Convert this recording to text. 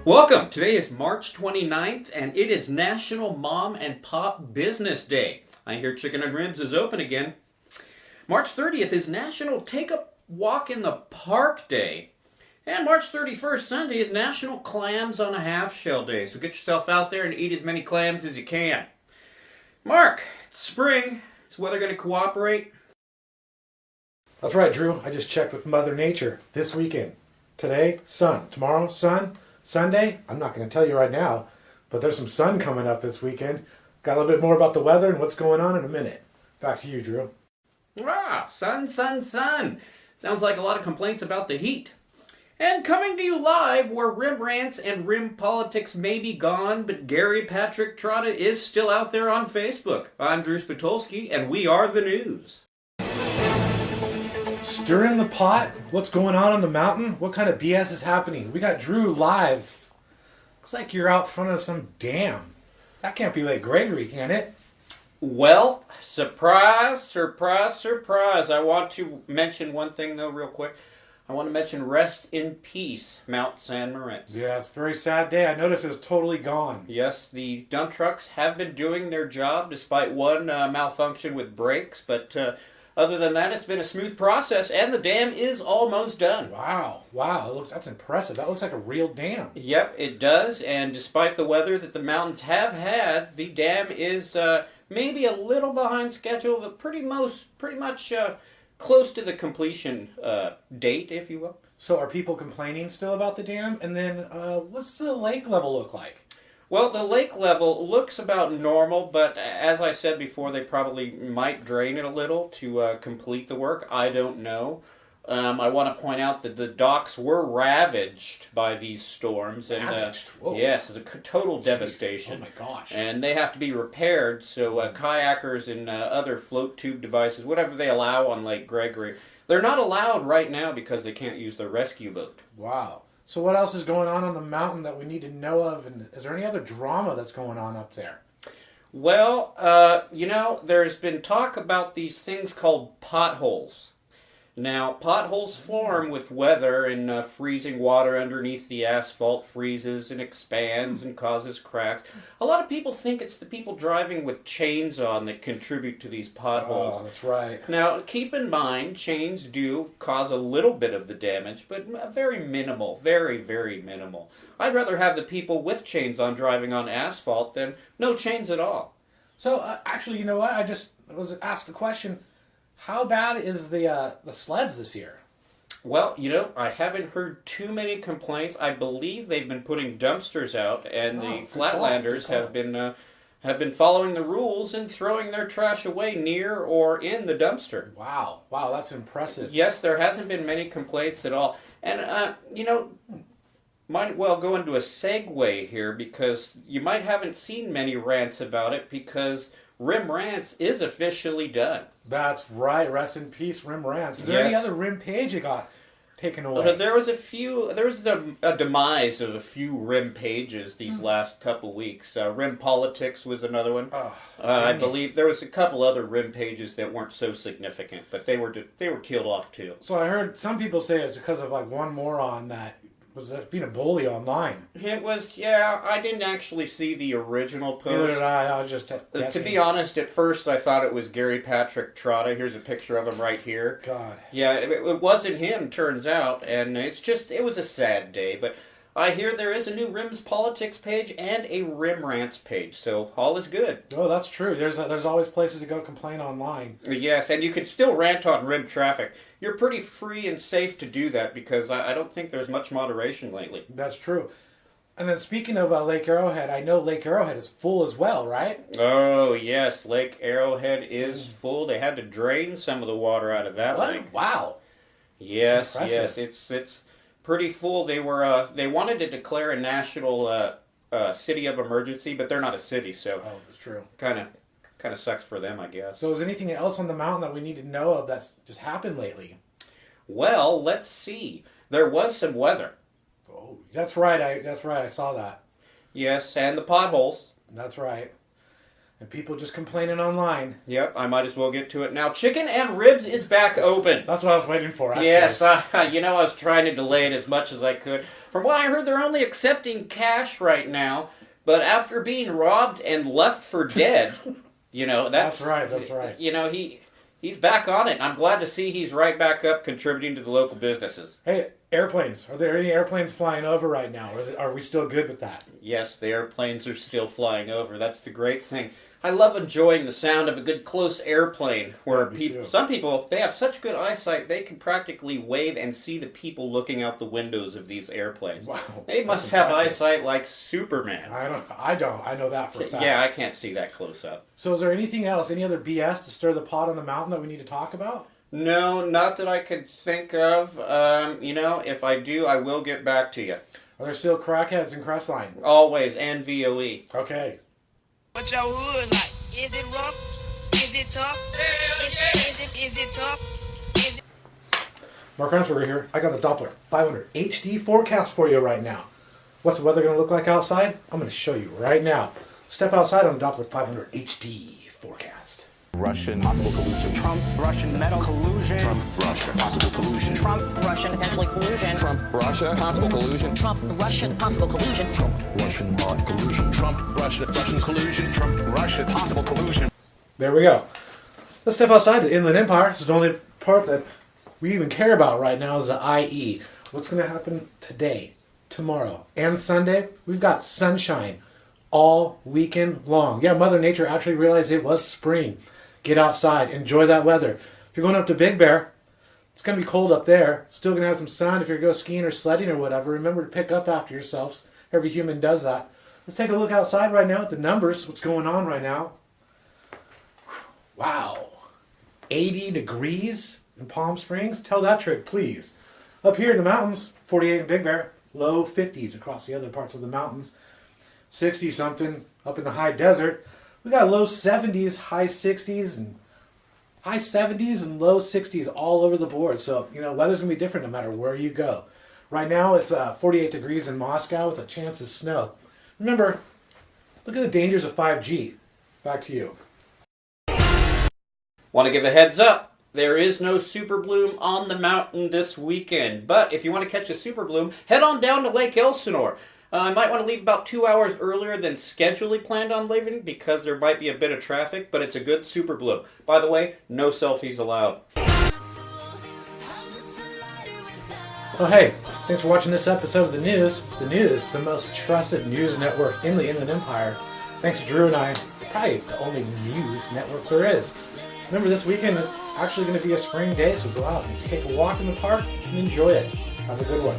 Welcome! Today is March 29th, and it is National Mom and Pop Business Day. I hear Chicken and Ribs is open again. March 30th is National Take a Walk in the Park Day. And March 31st, Sunday, is National Clams on a Half Shell Day. So get yourself out there and eat as many clams as you can. Mark, it's spring. Is weather going to cooperate? That's right, Drew. I just checked with Mother Nature this weekend. Today, sun. Tomorrow, sun. Sunday, I'm not going to tell you right now, but there's some sun coming up this weekend. Got a little bit more about the weather and what's going on in a minute. Back to you, Drew. Ah, sun, sun, sun. Sounds like a lot of complaints about the heat. And coming to you live, where rim rants and rim politics may be gone, but Gary Patrick Trotta is still out there on Facebook. I'm Drew Spatulski, and we are the news. Stirring the pot? What's going on the mountain? What kind of BS is happening? We got Drew live. Looks like you're out front of some dam. That can't be Lake Gregory, can it? Well, surprise, surprise, surprise. I want to mention one thing, though, real quick. I want to mention rest in peace, Mount San Moritz. Yeah, it's a very sad day. I noticed it was totally gone. Yes, the dump trucks have been doing their job despite one malfunction with brakes, but other than that, it's been a smooth process, and the dam is almost done. Wow, that's impressive. That looks like a real dam. Yep, it does, and despite the weather that the mountains have had, the dam is maybe a little behind schedule, but pretty much close to the completion date, if you will. So are people complaining still about the dam? And then what's the lake level look like? Well, the lake level looks about normal, but as I said before, they probably might drain it a little to complete the work. I don't know. I want to point out that the docks were ravaged by these storms. And, ravaged? yes, it's a total devastation. Oh my gosh. And they have to be repaired, so kayakers and other float tube devices, whatever they allow on Lake Gregory, they're not allowed right now because they can't use their rescue boat. Wow. So what else is going on the mountain that we need to know of? And is there any other drama that's going on up there? Well, there's been talk about these things called potholes. Now, potholes form with weather and freezing water underneath the asphalt freezes and expands and causes cracks. A lot of people think it's the people driving with chains on that contribute to these potholes. Oh, that's right. Now, keep in mind, chains do cause a little bit of the damage, but very minimal, very, very minimal. I'd rather have the people with chains on driving on asphalt than no chains at all. So, actually, you know what? I was asked the question, how bad is the sleds this year? Well, I haven't heard too many complaints. I believe they've been putting dumpsters out, and the Flatlanders have been following the rules and throwing their trash away near or in the dumpster. Wow, that's impressive. Yes, there hasn't been many complaints at all. And, might well go into a segue here because you might haven't seen many rants about it because Rim Rants is officially done. That's right. Rest in peace, Rim Rants. Is there any other Rim page that got taken away? There was a demise of a few Rim pages these last couple weeks. Rim Politics was another one. I believe there was a couple other Rim pages that weren't so significant, but they were killed off too. So I heard some people say it's because of one moron that was being a bully online. It was, I didn't actually see the original post. Neither did I. I was just to be honest, at first I thought it was Gary Patrick Trotta. Here's a picture of him right here. God. Yeah, it wasn't him, turns out, and it was a sad day, but I hear there is a new Rims Politics page and a Rim Rants page, so all is good. Oh, that's true. There's always places to go complain online. Yes, and you can still rant on Rim traffic. You're pretty free and safe to do that because I don't think there's much moderation lately. That's true. And then speaking of Lake Arrowhead, I know Lake Arrowhead is full as well, right? Oh, yes, Lake Arrowhead is full. They had to drain some of the water out of that lake. Wow. Yes, impressive. Yes, it's pretty full. They wanted to declare a national city of emergency, but they're not a city, so that's true. Kind of sucks for them, I guess. So is anything else on the mountain that we need to know of that's just happened lately? Well, let's see. There was some weather. Oh, that's right. I saw that. Yes, and the potholes. That's right. and people just complaining online. Yep, I might as well get to it now. Chicken and Ribs is back open. That's what I was waiting for, actually. Yes, I was trying to delay it as much as I could. From what I heard, they're only accepting cash right now, but after being robbed and left for dead, that's right. He's back on it. I'm glad to see he's right back up contributing to the local businesses. Hey, airplanes. Are there any airplanes flying over right now? Or are we still good with that? Yes, the airplanes are still flying over. That's the great thing. I love enjoying the sound of a good close airplane where some people, they have such good eyesight, they can practically wave and see the people looking out the windows of these airplanes. Wow. They must have eyesight like Superman. I don't. I know that for a fact. Yeah, I can't see that close up. So is there anything else, any other BS to stir the pot on the mountain that we need to talk about? No, not that I could think of. If I do, I will get back to you. Are there still crackheads in Crestline? Always, and VOE. Okay. What your hood like? Is it rough? Is it tough? Is it tough? Mark Armstrong here. I got the Doppler 500 HD forecast for you right now. What's the weather going to look like outside? I'm going to show you right now. Step outside on the Doppler 500 HD forecast. Russian possible collusion. Trump, Russian metal collusion. Trump, Russia possible collusion. Trump, Russian potentially collusion. Trump, Russia possible collusion. Trump, Russian possible collusion. Trump, Russian mod collusion. Trump, Russian collusion. Trump, Russia possible collusion. There we go. Let's step outside the Inland Empire. This is the only part that we even care about right now is the IE. What's going to happen today, tomorrow, and Sunday? We've got sunshine all weekend long. Yeah, Mother Nature actually realized it was spring. Get outside. Enjoy that weather. If you're going up to Big Bear, it's going to be cold up there. Still going to have some sun if you're going skiing or sledding or whatever. Remember to pick up after yourselves. Every human does that. Let's take a look outside right now at the numbers. What's going on right now? Wow. 80 degrees in Palm Springs? Tell that trick, please. Up here in the mountains, 48 in Big Bear. Low 50s across the other parts of the mountains. 60-something up in the high desert. We got low 70s, high 60s, and high 70s and low 60s all over the board. So, weather's going to be different no matter where you go. Right now, it's 48 degrees in Moscow with a chance of snow. Remember, look at the dangers of 5G. Back to you. Want to give a heads up. There is no super bloom on the mountain this weekend. But if you want to catch a super bloom, head on down to Lake Elsinore. I might want to leave about 2 hours earlier than scheduled planned on leaving because there might be a bit of traffic, but it's a good super bloom. By the way, no selfies allowed. Oh, hey, thanks for watching this episode of The News. The News, the most trusted news network in the Inland Empire. Thanks to Drew and I, probably the only news network there is. Remember, this weekend is actually going to be a spring day, so go out and take a walk in the park and enjoy it. Have a good one.